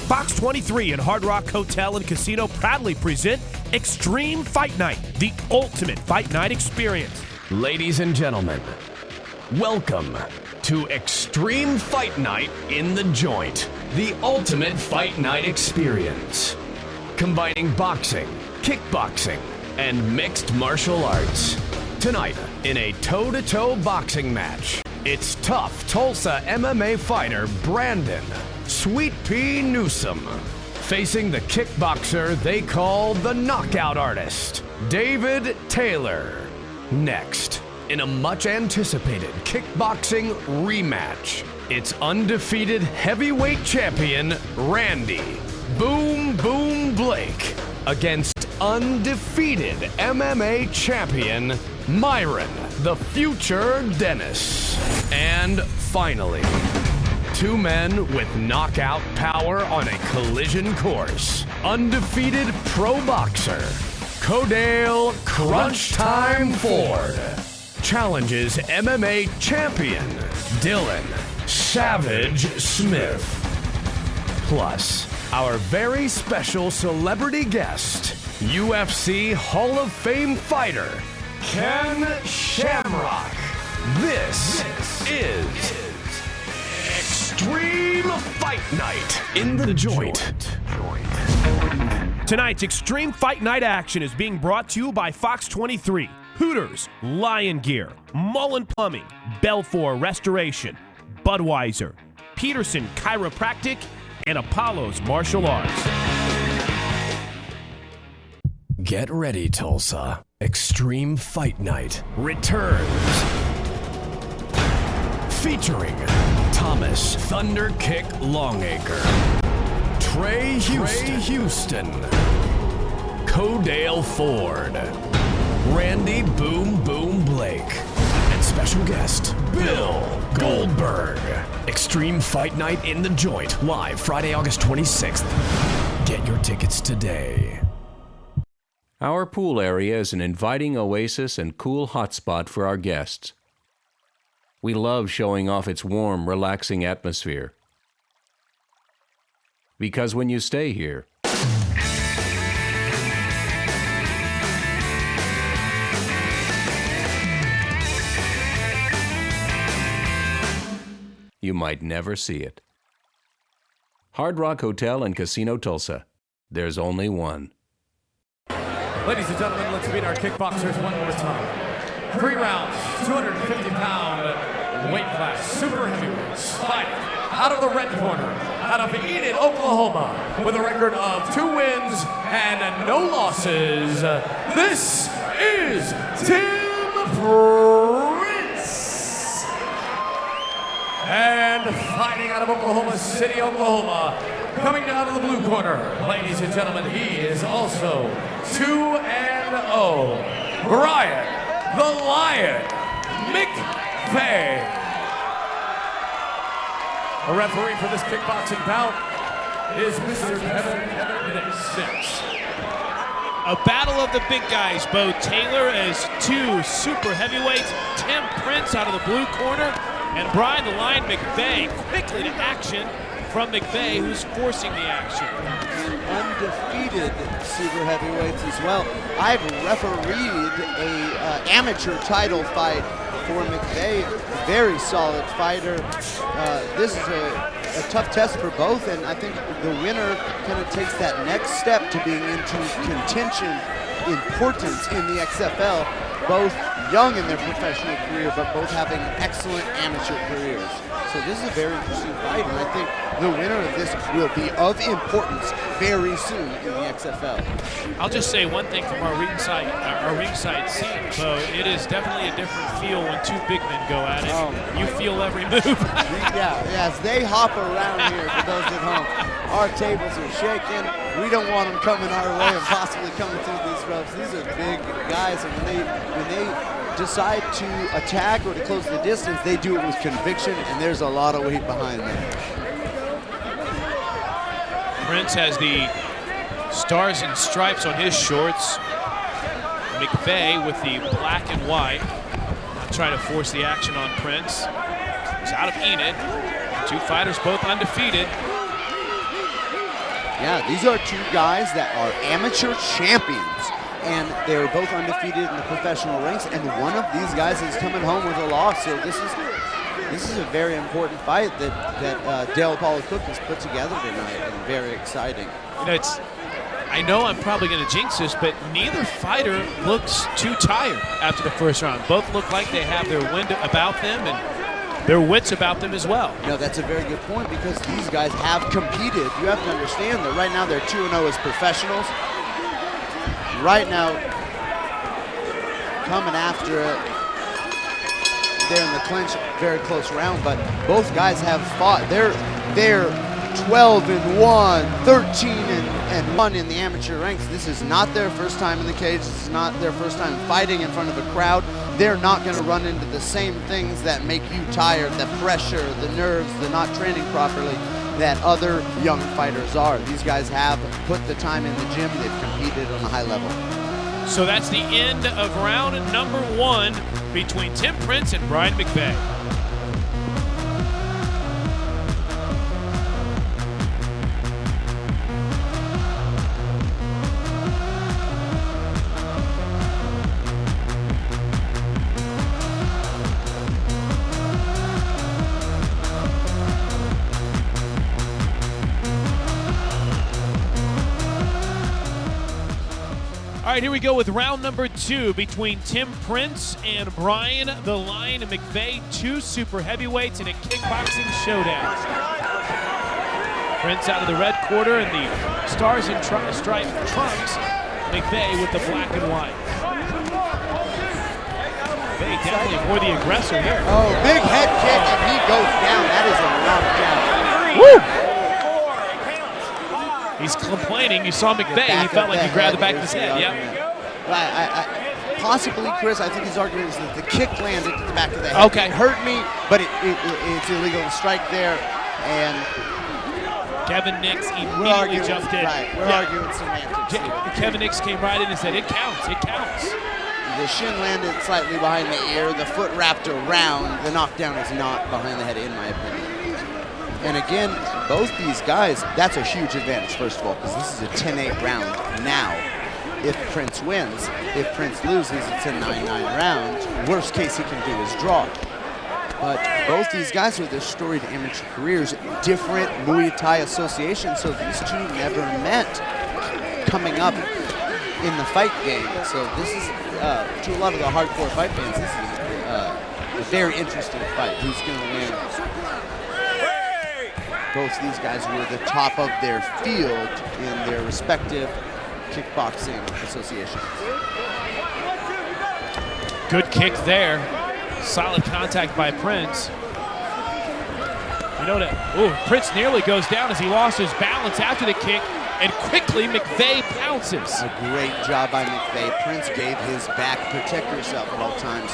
Fox 23 and Hardrock Hotel and Casino proudly present Extreme Fight Night, the ultimate fight night experience. Ladies and gentlemen, welcome to Extreme Fight Night in the Joint, the ultimate fight night experience. Combining boxing, kickboxing, and mixed martial arts. Tonight, in a toe-to-toe boxing match, it's tough Tulsa MMA fighter Brandon Sweet Pea Newsome facing the kickboxer they call the knockout artist, David Taylor. Next, in a much-anticipated kickboxing rematch, it's undefeated heavyweight champion Randy Boom Boom Blake against undefeated MMA champion Myron the Future Dennis. And finally, two men with knockout power on a collision course. Undefeated pro boxer Codale Crunch Time Ford challenges MMA champion Dylan Savage Smith. Plus, our very special celebrity guest, UFC Hall of Fame fighter Ken Shamrock. This is Extreme Fight Night in the Joint. Tonight's Extreme Fight Night action is being brought to you by Fox 23, Hooters, Lion Gear, Mullen Plumbing, Belfour Restoration, Budweiser, Peterson Chiropractic, and Apollo's Martial Arts. Get ready, Tulsa. Extreme Fight Night returns. Featuring Thomas Thunder Kick Longacre, Trey Houston, Codale Ford, Randy Boom Boom Blake, and special guest Bill Goldberg. Extreme Fight Night in the Joint, live Friday, August 26th. Get your tickets today. Our pool area is an inviting oasis and cool hotspot for our guests. We love showing off its warm, relaxing atmosphere. Because when you stay here, you might never see it. Hardrock Hotel and Casino Tulsa. There's only one. Ladies and gentlemen, let's meet our kickboxers one more time. 3 rounds, 250-pound weight class, super heavyweights, fighting out of the red corner, out of Enid, Oklahoma, with a record of 2 wins and no losses. This is Tim Prince. And fighting out of Oklahoma City, Oklahoma, coming down to the blue corner, ladies and gentlemen, he is also 2-0, Bryan the Lion Mcvea. The referee for this kickboxing bout is Mr. Kevin Six. A battle of the big guys, Bo Taylor as 2 super heavyweights, Tim Prince out of the blue corner, and Bryan the Lion Mcvea quickly to action from Mcvea, who's forcing the action. Undefeated super heavyweights as well. I've refereed a amateur title fight for Mcvea. Very solid fighter. This is a tough test for both, and I think the winner kind of takes that next step to being into contention importance in the XFL. Both young in their professional career, but both having excellent amateur careers. So this is a very interesting fight, and I think the winner of this will be of importance very soon in the XFL. I'll just say one thing from our ringside seat, Bo. It is definitely a different feel when 2 big men go at it. You feel every move. Yeah, as they hop around here for those at home. Our tables are shaking. We don't want them coming our way and possibly coming through these ropes. These are big guys, and when they decide to attack or to close the distance, they do it with conviction, and there's a lot of weight behind them. Prince has the stars and stripes on his shorts. Mcvea with the black and white. Trying to force the action on Prince. He's out of Enid. 2 fighters both undefeated. Yeah, these are two guys that are amateur champions, and they're both undefeated in the professional ranks, and one of these guys is coming home with a loss. So this is a very important fight that Dale Paulo Cook has put together tonight, and very exciting. You know, I know I'm probably going to jinx this, but neither fighter looks too tired after the first round. Both look like they have their wind about them and their wits about them as well. No, that's a very good point, because these guys have competed. You have to understand that right now they're 2-0 as professionals. Right now, coming after it, they're in the clinch, very close round, but both guys have fought. They're 12-1, 13-1 in the amateur ranks. This is not their first time in the cage. This is not their first time fighting in front of a crowd. They're not going to run into the same things that make you tired, the pressure, the nerves, the not training properly, that other young fighters are. These guys have put the time in the gym. They've competed on a high level. So that's the end of round number 1 between Tim Prince and Bryan Mcvea. All right, here we go with round number 2 between Tim Prince and Bryan the Lion Mcvea, 2 super heavyweights in a kickboxing showdown. Prince out of the red quarter and the stars and striped trunks. Mcvea with the black and white. Mcvea definitely more the aggressor here. Oh, big head kick, and he goes down. That is a knockdown. Woo! He's complaining. You saw Mcvea. He felt like he grabbed the back of his head. Yep. Possibly, Chris, I think his argument is that the kick landed at the back of the head. Okay. It hurt me, but it's illegal to strike there. And Kevin Nix immediately jumped in. Right, we're arguing semantics. Kevin Nix came right in and said, it counts, it counts. The shin landed slightly behind the ear. The foot wrapped around. The knockdown is not behind the head, in my opinion. And again, both these guys, that's a huge advantage, first of all, because this is a 10-8 round now. If Prince wins, if Prince loses, it's a 9-9 round. Worst case he can do is draw. But both these guys with their storied amateur careers, different Muay Thai associations, so these two never met coming up in the fight game. So this is, to a lot of the hardcore fight fans, this is a very interesting fight. Who's going to win? Both these guys were the top of their field in their respective kickboxing associations. Good kick there. Solid contact by Prince. You know that, Prince nearly goes down as he lost his balance after the kick, and quickly Mcvea pounces. A great job by Mcvea. Prince gave his back. Protect yourself at all times.